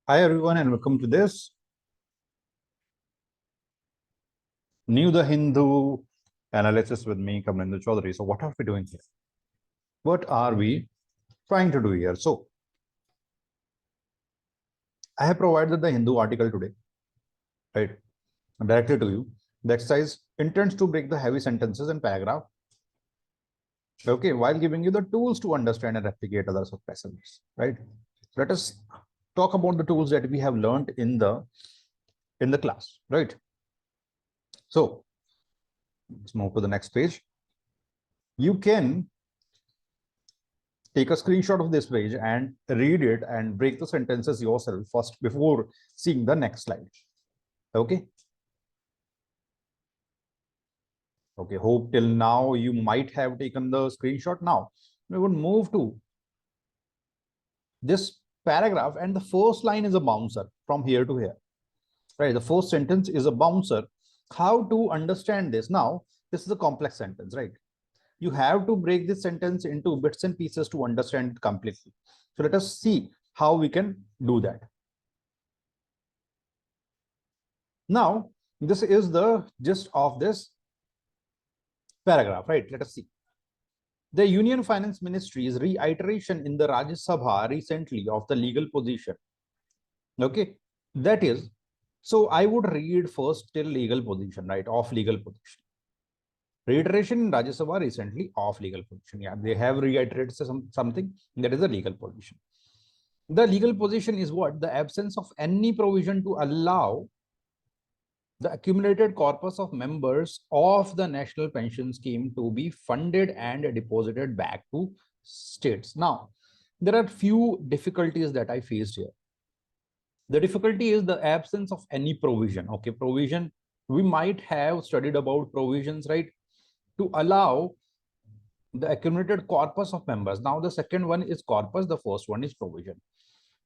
Hi everyone and welcome to this New the Hindu analysis with me, Kamlendra Chaudhary. So what are we doing here? What are we trying to do here? So I have provided the Hindu article today, right? Directly to you. The exercise intends to break the heavy sentences and paragraph, okay, while giving you the tools to understand and replicate others of passages, right? Let us talk about the tools that we have learned in the class, right? So let's move to the next page. You can take a screenshot of this page and read it and break the sentences yourself first before seeing the next slide. Okay. Okay. Hope till now you might have taken the screenshot. Now we would move to this paragraph, and the first line is a bouncer from here to here. Right. The first sentence is a bouncer. How to understand this? Now, this is a complex sentence, right? You have to break this sentence into bits and pieces to understand it completely. So let us see how we can do that. Now, this is the gist of this paragraph, right? Let us see. The Union Finance Ministry's reiteration in the Rajya Sabha recently of the legal position. Okay, that is, so I would read first till legal position, right? Of legal position. Reiteration in Rajya Sabha recently of legal position. Yeah, they have reiterated something that is a legal position. The legal position is what? The absence of any provision to allow the accumulated corpus of members of the National Pension Scheme to be funded and deposited back to states. Now, there are few difficulties that I faced here. The difficulty is the absence of any provision. Okay, provision, we might have studied about provisions, right, to allow the accumulated corpus of members. Now, the second one is corpus, the first one is provision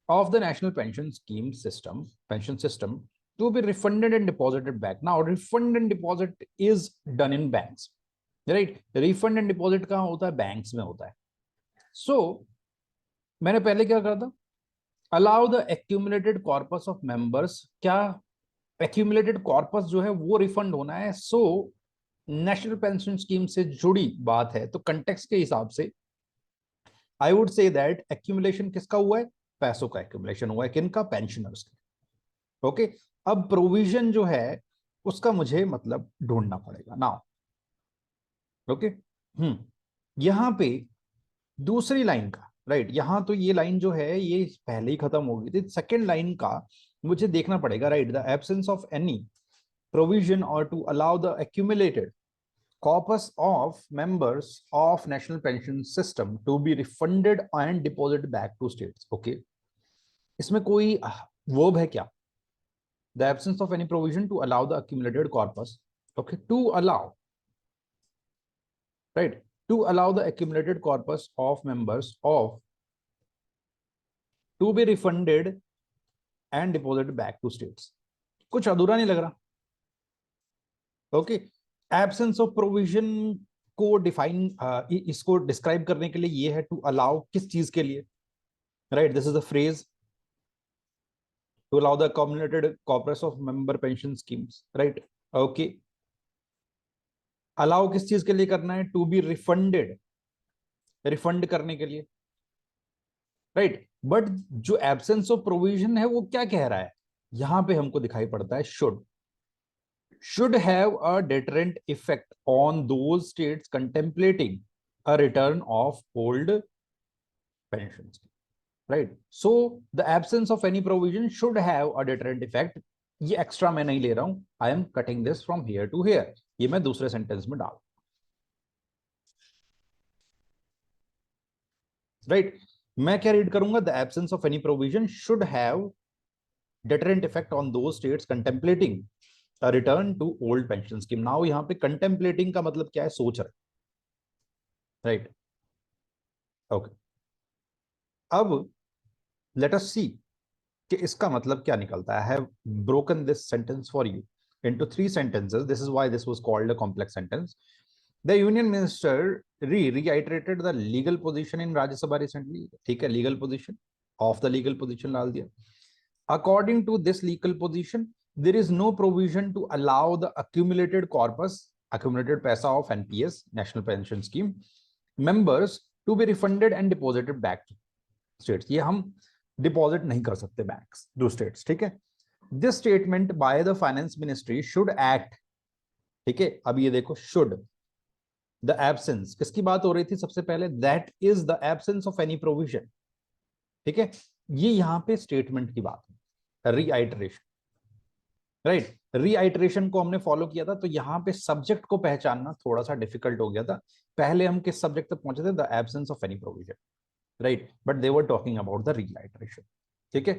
of the National Pension Scheme system, pension system, to be refunded and deposited back. Now, refund and deposit is done in banks, right? Refund and deposit कहाँ होता है? Banks में होता है. So, मैंने पहले क्या करा था? Allow the accumulated corpus of members. क्या accumulated corpus जो है वो refund होना है. So, नेशनल पेंशन स्कीम से जुड़ी बात है, तो कंटेक्स्ट के हिसाब से I would say that accumulation किसका हुआ है? पैसों का एक्यूमुलेशन हुआ है. किनका? पेंशनर्स का. ओके, अब प्रोविजन जो है उसका मुझे मतलब ढूंढना पड़ेगा. नाउ ओके, यहां पे दूसरी लाइन का, राइट, यहां तो ये लाइन जो है ये पहले ही खत्म हो गई थी. सेकेंड लाइन का मुझे देखना पड़ेगा, right, the absence of any provision or to allow the accumulated corpus of members of national pension system to be refunded and deposited back to states. Okay, इसमें कोई verb है क्या? The absence of any provision to allow the accumulated corpus, okay, to allow, right, to allow the accumulated corpus of members of to be refunded and deposited back to states. कुछ अधूरा नहीं लग रहा? Okay, absence of provision को define, इसको describe करने के लिए ये है टू अलाउ किस चीज के लिए, right? This is the phrase to allow the accumulated corpus of member pension schemes, right? Okay, allow किस चीज के लिए करना है? टू बी रिफंडेड, रिफंड करने के लिए, राइट? बट जो एब्सेंस ऑफ प्रोविजन है वो क्या कह रहा है? यहां पे हमको दिखाई पड़ता है should have a deterrent effect on those states contemplating a return of old pensions, right? So the absence of any provision should have a deterrent effect. ये एक्स्ट्रा मैं नहीं ले रहा हूं. I am cutting this from here to here. ये मैं दूसरे sentence में डाल, राइट? मैं क्या रीड करूंगा? The absence of any provision should have deterrent effect on those states contemplating a return to old pension scheme. Now यहां पे contemplating का मतलब क्या है? सोच रहे, राइट? ओके, अब let us see कि इसका मतलब क्या निकलता है. I have broken this sentence for you into 3 sentences. This is why this was called a complex sentence. The union minister reiterated the legal position in Rajya Sabha recently. ठीक है, legal position of the legal position डाल दिया. According to this legal position, there is no provision to allow the accumulated corpus, accumulated paisa of NPS, National Pension Scheme, members to be refunded and deposited back to states. ये हम deposit नहीं कर सकते banks to states, ठीक है. This statement by the finance ministry should act, ठीक है. अब ये देखो, शुड, द एब्सेंस, किसकी बात हो रही थी सबसे पहले, that is the absence of any provision, ठीक है. ये यहां पे स्टेटमेंट की बात है, रीआइटरेशन, राइट. रीआइटरेशन को हमने फॉलो किया था, तो यहां पे सब्जेक्ट को पहचानना थोड़ा सा डिफिकल्ट हो गया था. पहले हम किस सब्जेक्ट तक पहुंचे थे, the absence of any provision, right, but they were talking about the reiteration, ठीक है.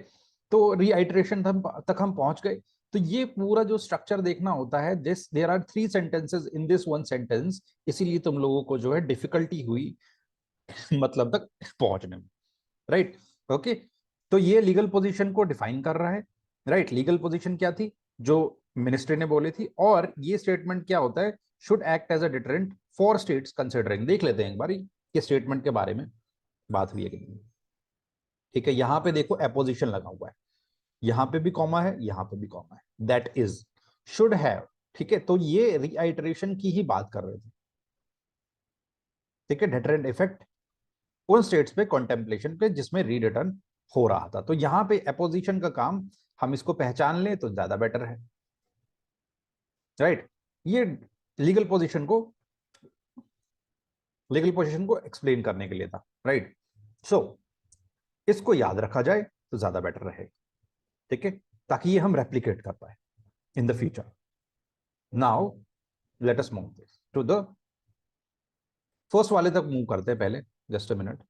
तो रीआइटरेशन तक हम पहुंच गए. तो ये पूरा जो स्ट्रक्चर देखना होता है, this there are 3 sentences in this one sentence, इसीलिए तुम लोगों को जो है डिफिकल्टी हुई मतलब तक पहुंचने में, राइट. ओके, तो ये लीगल पोजीशन को डिफाइन कर रहा है, राइट. लीगल पोजीशन क्या थी जो मिनिस्ट्री ने बोली थी, और ये स्टेटमेंट क्या होता है, should act as a deterrent for states considering. देख लेते हैं एक बार ये स्टेटमेंट के बारे में बात हुई है कि नहीं, ठीक है. यहां पे देखो एपोजिशन लगा हुआ है, यहां पे भी कॉमा है, यहां पे भी कॉमा है, दैट इज, शुड हैव, ठीक है. तो ये रीआइटरेशन की ही बात कर रहे थे, ठीक है. डिटरेंट इफेक्ट उन स्टेट्स पे कॉन्टेम्पलेशन पे जिसमें रीरिटर्न हो रहा था. तो यहां पे एपोजिशन का काम हम इसको पहचान लें तो ज्यादा बेटर है, राइट. ये लीगल पोजीशन को एक्सप्लेन करने के लिए था, राइट. सो इसको याद रखा जाए तो ज्यादा बेटर रहेगा, ठीक है, ताकि ये हम रेप्लिकेट कर पाए in the future. Now let us move this to the first वाले तक मूव करते हैं पहले, जस्ट अ मिनट.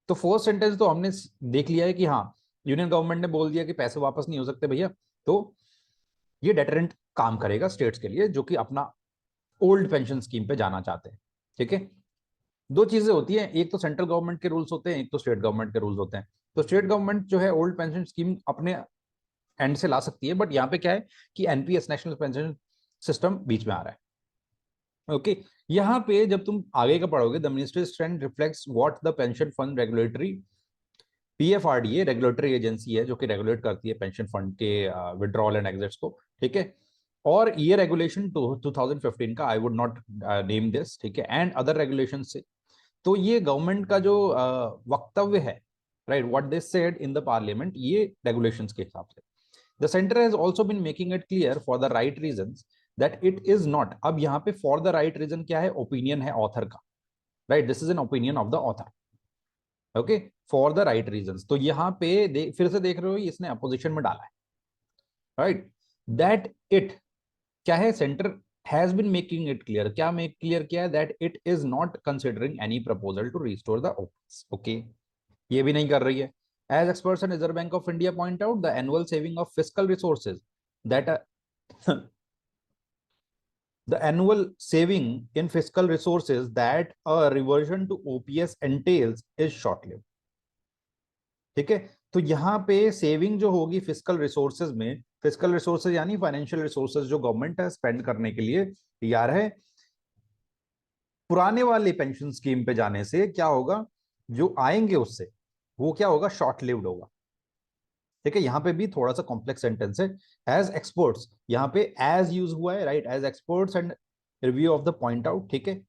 तो फर्स्ट सेंटेंस तो हमने देख लिया है कि हाँ, यूनियन गवर्नमेंट ने बोल दिया कि पैसे वापस नहीं हो सकते भैया, तो ये डेटरेंट काम करेगा स्टेट्स के लिए जो कि अपना ओल्ड पेंशन स्कीम पे जाना चाहते हैं, ठीक है. 2 चीजें होती हैं, एक तो सेंट्रल गवर्नमेंट के रूल्स होते हैं, एक तो स्टेट गवर्नमेंट के रूल्स होते हैं. तो स्टेट गवर्नमेंट जो है ओल्ड पेंशन स्कीम अपने एंड से ला सकती है, बट यहाँ पे क्या है कि एनपीएस, नेशनल पेंशन सिस्टम, बीच में आ रहा है. ओके, यहाँ पे जब तुम आगे का पढ़ोगे, the ministry stand reflects what the pension fund regulatory, PFRDA regulatory agency है जो कि रेगुलेट करती है पेंशन फंड के विड्रॉल एंड एग्जिट्स को, ठीक है. और ये रेगुलेशन 2015 का, I would not name this, ठीक है, एंड अदर रेगुलेशन से. तो ये गवर्नमेंट का जो वक्तव्य है, right, what they said in the parliament, ये रेगुलेशंस के हिसाब से. The centre has also been making it clear for the right reasons that it is not. अब यहाँ पे फॉर द राइट रीजन क्या है, ओपिनियन है ऑथर का, right. This is an opinion of the author, okay, for the right reasons. तो यहाँ पे फिर से देख रहे हो, इसने अपोजिशन में डाला है, राइट. दैट इट क्या है, centre has been making it clear, क्या make clear किया है, that it is not considering any proposal to restore the OPS. Okay, ये भी नहीं कर रही है. As experts and Reserve Bank of India point out, the annual saving of fiscal resources that the annual saving in fiscal resources that a reversion to OPS entails is short-lived. ठीक है. तो यहाँ पे सेविंग जो होगी fiscal resources में, fiscal resources यानी financial resources जो गवर्नमेंट है स्पेंड करने के लिए तैयार है, पुराने वाले पेंशन स्कीम पे जाने से क्या होगा, जो आएंगे उससे वो क्या होगा, शॉर्ट लिव्ड होगा, ठीक है. यहाँ पे भी थोड़ा सा कॉम्प्लेक्स सेंटेंस है. एज एक्सपर्ट्स, यहाँ पे एज यूज हुआ है, right, as experts and review of the point out, ठीक है.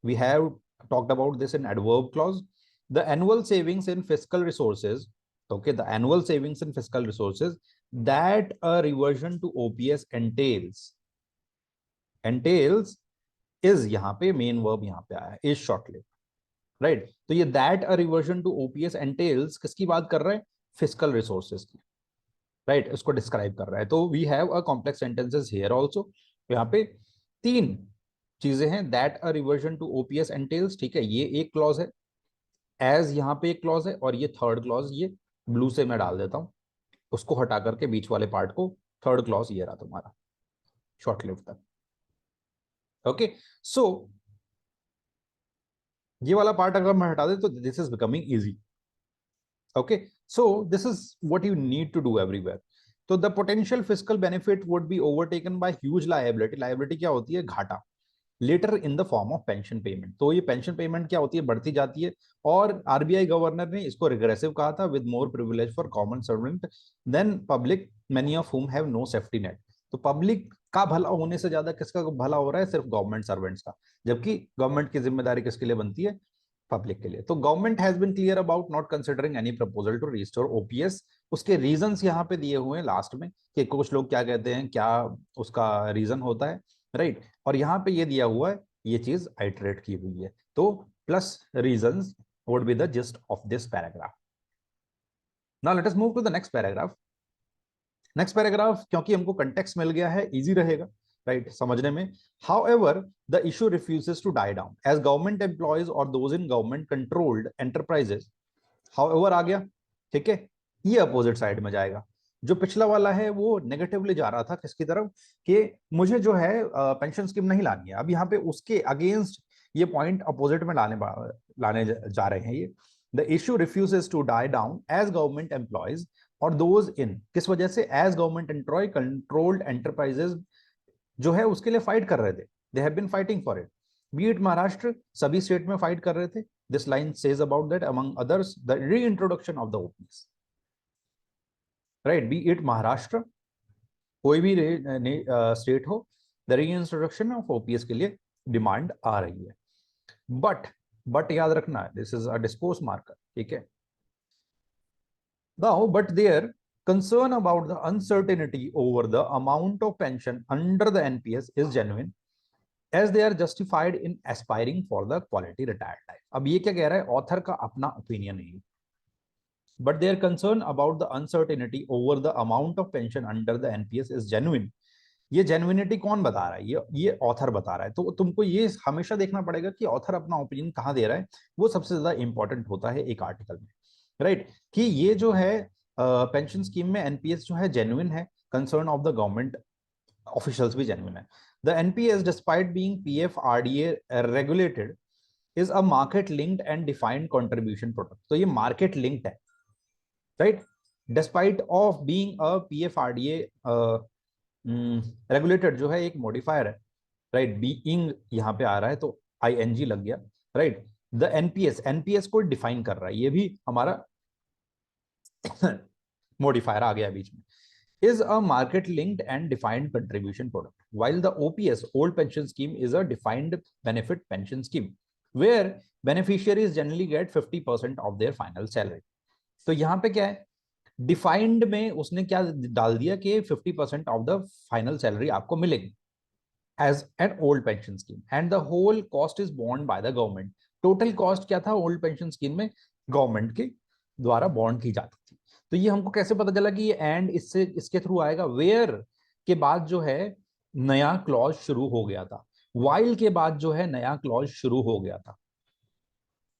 We have talked about this in adverb clause. The annual savings in fiscal resources, okay, the annual savings in fiscal resources that a reversion to OPS entails is यहाँ पे main verb यहाँ पे आया है, is short lived, right. तो ये that a reversion to OPS entails किसकी बात कर रहा है, fiscal resources की, right, इसको डिस्क्राइब कर रहा है. तो we have a complex sentences here also. यहाँ पे 3 चीजें हैं, that a reversion to OPS entails, ठीक है, ये एक क्लॉज है, as यहाँ पे एक क्लॉज है, और ये थर्ड क्लॉज, ये ब्लू से मैं डाल देता हूं, उसको हटा करके बीच वाले पार्ट को, थर्ड क्लॉज ये रहा तुम्हारा, शॉर्ट लिव तक. ओके, सो ये वाला पार्ट अगर मैं हटा दे तो this is becoming easy. Okay, so this is what you need to do everywhere. तो the potential fiscal benefit would be overtaken by huge liability. Liability क्या होती है, घाटा, later in the form of pension payment. तो ये pension payment क्या होती है, बढ़ती जाती है, और आरबीआई गवर्नर ने इसको रिग्रेसिव कहा था, with more privilege for common servant then public many of whom have no safety net. तो पब्लिक का भला होने से ज्यादा किसका भला हो रहा है, सिर्फ गवर्नमेंट सर्वेंट्स का, जबकि गवर्नमेंट की जिम्मेदारी किसके लिए बनती है, पब्लिक के लिए। तो government has been clear about not considering any proposal to restore OPS. उसके रीजंस यहाँ पे दिए हुए हैं लास्ट में, कि कुछ लोग क्या कहते हैं, क्या उसका रीजन होता है, राइट। और यहाँ पे ये दिया हुआ है, ये चीज आइटरेट की हुई है, तो plus reasons would be the gist of this paragraph. Now let us move to the next paragraph. Next paragraph क्योंकि हमको कंटेक्स्ट मिल गया है, इजी रहेगा राइट समझने में। However the issue refuses to die down as government employees और those in government controlled enterprises. However आ गया, ठीक है, ये अपोजिट साइड में जाएगा। जो पिछला वाला है वो नेगेटिवली जा रहा था किसकी तरफ, कि मुझे जो है पेंशन स्कीम नहीं लानी है। अब यहाँ पे उसके अगेंस्ट ये पॉइंट अपोजिट में लाने जा रहे हैं ये। The issue refuses to die down as government employees और दोज इन, किस वजह से, as government employee controlled enterprises जो है उसके लिए फाइट कर रहे थे, they have been fighting for it. Be it Maharashtra, सभी स्टेट में फाइट कर रहे थे। This line says about that among others the reintroduction of the OPS, right. Be it Maharashtra, कोई भी स्टेट हो, द रीइंट्रोडक्शन ऑफ ओपीएस के लिए डिमांड आ रही है। बट याद रखना, this is a discourse marker, ठीक है। Now, but their concern about the uncertainty over the amount of pension under the NPS is genuine, as they are justified in aspiring for the quality retired life. अब ये क्या कह रहा है, author का अपना ओपिनियन है, but their concern about the uncertainty over the amount of pension under the NPS is genuine. ये जेन्युइनिटी कौन बता रहा है, ये ऑथर बता रहा है। तो तुमको ये हमेशा देखना पड़ेगा कि ऑथर अपना ओपिनियन कहाँ दे रहा है, वो सबसे ज्यादा इंपॉर्टेंट होता है एक आर्टिकल में, राइट। कि ये जो है पेंशन स्कीम में एनपीएस जो है जेन्युइन है, concern of the government officials भी जेन्युइन है। The NPS despite being PFRDA regulated is a market linked and defined contribution product. तो ये मार्केट लिंक्ड है, right, despite of being a PFRDA regulated जो है एक मॉडिफायर है, राइट। बीइंग यहाँ पे आ रहा है तो आईएनजी लग गया, राइट। द एनपीएस को डिफाइन कर रहा है, ये भी हमारा मॉडिफायर आ गया बीच में। is a market linked and defined contribution product, while the OPS, old pension scheme, is a defined benefit pension scheme where beneficiaries generally get 50% of their final salary. तो यहाँ पे क्या है, डिफाइंड में उसने क्या डाल दिया कि 50% ऑफ द फाइनल सैलरी आपको मिलेगी as an old pension scheme, and the whole cost is bond by the government. Total cost क्या था ओल्ड पेंशन स्कीम में, गवर्नमेंट के द्वारा बॉन्ड की जाती थी। तो ये हमको कैसे पता चला कि ये एंड इससे इसके थ्रू आएगा, वेयर के बाद जो है नया क्लॉज शुरू हो गया था, वाइल के बाद जो है नया क्लॉज शुरू हो गया था,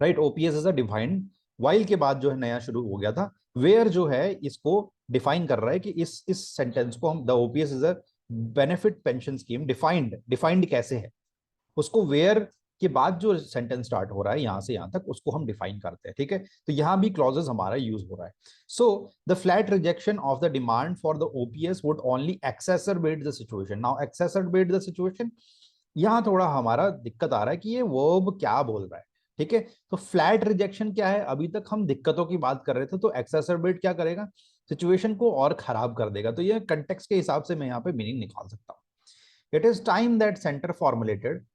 right. OPS is a defined, while के बाद जो है नया शुरू हो गया था, वेयर जो है इसको डिफाइन कर रहा है कि इस सेंटेंस को हम, the OPS is a benefit pension scheme, defined कैसे है, उसको वेयर के बाद जो सेंटेंस स्टार्ट हो रहा है यहां से यहां तक उसको हम डिफाइन करते हैं, ठीक है। तो यहां भी क्लॉजेस हमारा यूज हो रहा है। So the flat rejection of the demand for the OPS would only exacerbate the situation. Now exacerbate the situation, यहां थोड़ा हमारा दिक्कत आ रहा है कि ये वर्ब क्या बोल रहा है, ठीक है। तो फ्लैट रिजेक्शन क्या है, अभी तक हम दिक्कतों की बात कर रहे थे, तो एक्सेसरबेट क्या करेगा, सिचुएशन को और खराब कर देगा। तो ये कंटेक्स्ट के हिसाब से मैं यहाँ पे मीनिंग निकाल सकता हूँ। It is time that centre formulated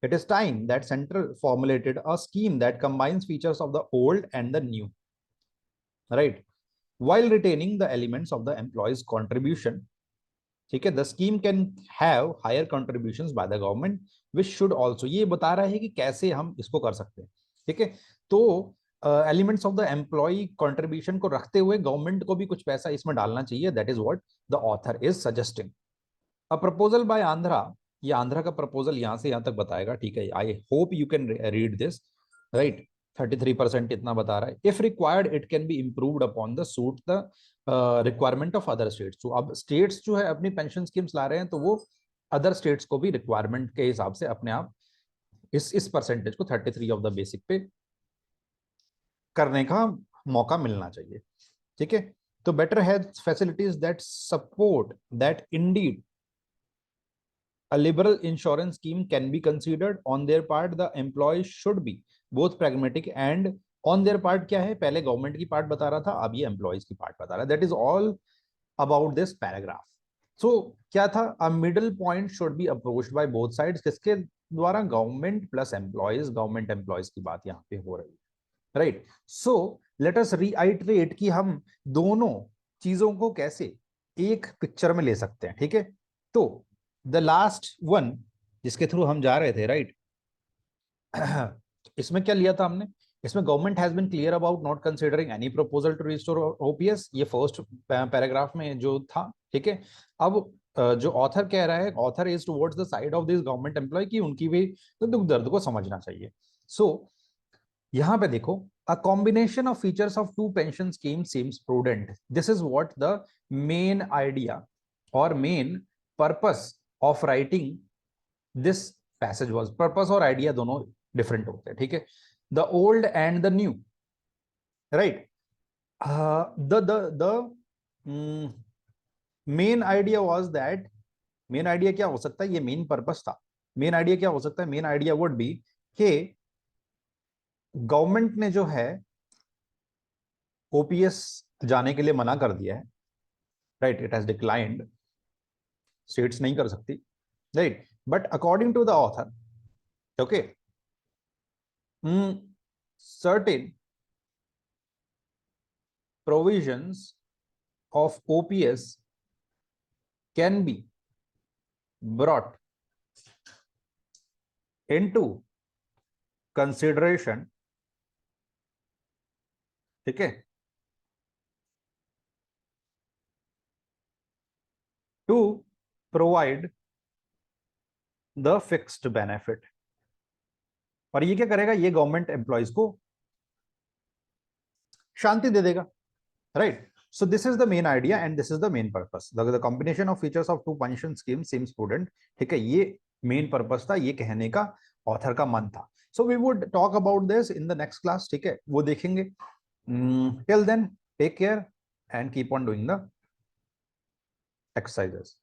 It is time that Center formulated a scheme that combines features of the old and the new, right, while retaining the elements of the employee's contribution. ठीक है, the scheme can have higher contributions by the government, which should also, ये बता रहा है कि कैसे हम इसको कर सकते हैं, ठीक है। तो elements of the employee contribution को रखते हुए गवर्नमेंट को भी कुछ पैसा इसमें डालना चाहिए, that is what the author is suggesting. A proposal by Andhra, ये आंध्रा का प्रपोजल यहां से यहां तक बताएगा, ठीक है। I hope you can read this, right. 33% इतना बता रहा है। If required it can be improved upon the suit the requirement of other states. तो अब स्टेट्स जो है अपनी पेंशन स्कीम्स ला रहे हैं, तो वो अदर स्टेट्स को भी रिक्वायरमेंट के हिसाब से अपने आप इस परसेंटेज को 33 ऑफ द बेसिक पे करने का मौका मिलना चाहिए, ठीक है। तो better health facilities that support that Indeed A liberal insurance scheme can be considered. On their part, the employees should be both pragmatic and on their part क्या है, पहले गवर्नमेंट की पार्ट बता रहा था, अब ये एम्प्लॉयज की पार्ट बता रहा है. That is all about this paragraph. So क्या था, a middle point should be approached by both sides. किसके द्वारा? Government plus employees. Government employees की बात यहाँ पे हो रही है, right. So let us reiterate कि हम दोनों चीजों को कैसे एक पिक्चर में ले सकते हैं. ठीक है, तो द लास्ट वन जिसके थ्रू हम जा रहे थे, राइट, इसमें क्या लिया था हमने? इसमें government has been clear about not considering any proposal to restore OPS. ये फर्स्ट पैराग्राफ में जो था. ठीक है, अब जो ऑथर कह रहा है, author is towards the side of this government employee की उनकी भी तो दुख दर्द को समझना चाहिए. सो यहां पे देखो, a combination of features of two pension schemes seems prudent. This is what the main idea or main purpose of writing this passage was. Purpose और idea दोनों different होते हैं. ठीक है, the old and the new, right. The main idea was that, main idea क्या हो सकता है? ये main purpose था. main idea क्या हो सकता है? main idea would be कि गवर्नमेंट ने जो है ओपीएस जाने के लिए मना कर दिया है, right. It has declined, states नहीं कर सकती, right. But according to the author, okay, certain provisions of OPS can be brought into consideration. ठीक है, to provide the fixed benefit. और ये क्या करेगा? ये गवर्नमेंट एम्प्लॉयज को शांति दे देगा, right. So this is the main idea and this is the main purpose. The combination of features of two pension scheme seems prudent. ठीक है, ये मेन पर्पस था, ये कहने का ऑथर का मन था. So we would talk about this in the next class. ठीक है, वो देखेंगे. Till then take care and keep on doing the exercises.